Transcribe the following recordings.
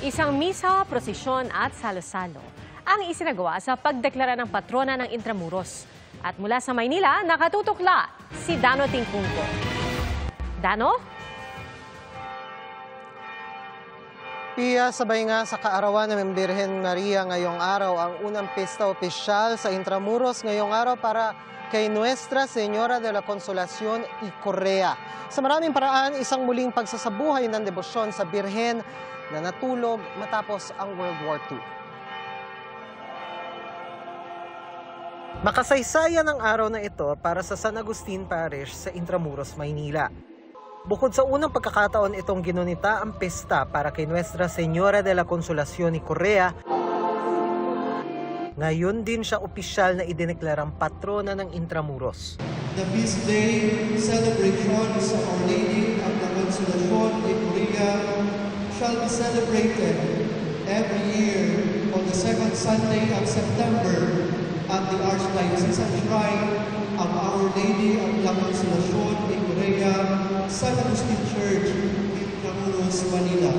Isang misa, prosesyon at salo-salo ang isinagawa sa pagdeklara ng patrona ng Intramuros. At mula sa Maynila, nakatutukla si Dano Tingkungko. Dano? Pia, sabay nga sa kaarawan ng Birhen Maria ngayong araw ang unang pista opisyal sa Intramuros ngayong araw para kay Nuestra Señora de la Consolación y Correa. Sa maraming paraan, isang muling pagsasabuhay ng debosyon sa Birhen na natulog matapos ang World War II. Makasaysayan ang araw na ito para sa San Agustin Parish sa Intramuros, Maynila. Bukod sa unang pagkakataon itong ginunita ang pesta para kay Nuestra Señora de la Consolación y Correa, ngayon din siya opisyal na idineklarang patrona ng Intramuros. The feast day celebration sa Our Lady of the Consolación y Correa shall be celebrated every year on the second Sunday of September at the Archdiocesan Shrine of Our Lady of the Consolación y Correa, San Agustin Church, Intramuros, Manila.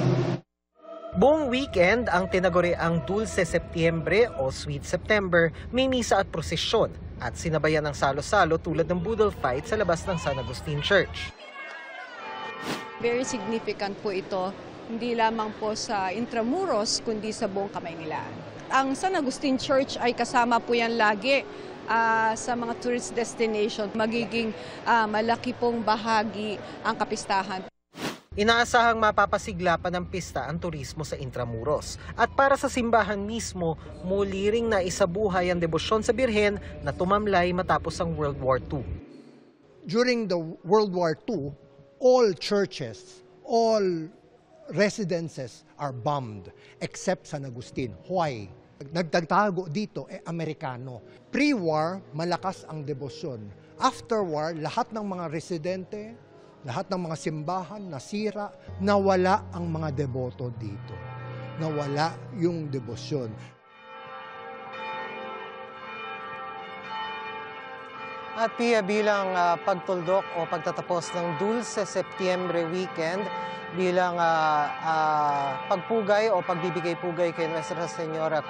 Buong weekend ang tinaguriang Dulce Septiembre o Sweet September, may misa at prosesyon at sinabayan ng salo-salo tulad ng Boodle Fight sa labas ng San Agustin Church. Very significant po ito, hindi lamang po sa Intramuros kundi sa buong Kamaynilaan. Ang San Agustin Church ay kasama po yan lagi sa mga tourist destination. Magiging malaki pong bahagi ang kapistahan. Inaasahang mapapasigla pa ng pista ang turismo sa Intramuros. At para sa simbahan mismo, muli ring naisabuhay ang debosyon sa Birhen na tumamlay matapos ang World War II. During the World War II, all churches, all residences are bombed except San Agustin. Why? Nagtagtago dito Amerikano. Pre-war, malakas ang debosyon. After war, lahat ng mga residente, lahat ng mga simbahan nasira, nawala ang mga deboto dito. Nawala yung debosyon. At Pia, bilang pagtuldok o pagtatapos ng Dulce Septiembre weekend, bilang pagpugay o pagbibigay-pugay kay Nuestra Señora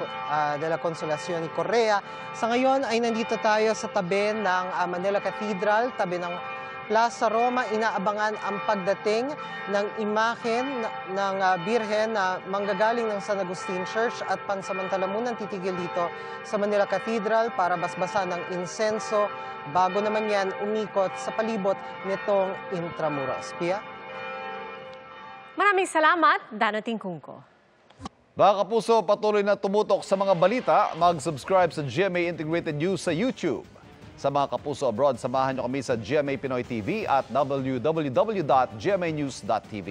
de la Consolación y Correa, sa ngayon ay nandito tayo sa tabi ng Manila Cathedral, tabi ng Plaza Roma. Inaabangan ang pagdating ng imahen ng Birhen na manggagaling ng San Agustin Church at pansamantala munang titigil dito sa Manila Cathedral para basbasan ng insenso bago naman yan umikot sa palibot nitong Intramuros. Pia? Maraming salamat, Dano Tingkungko. Mga kapuso, patuloy na tumutok sa mga balita. Mag-subscribe sa GMA Integrated News sa YouTube. Sa mga kapuso abroad, samahan niyo kami sa GMA Pinoy TV at www.gmanews.tv.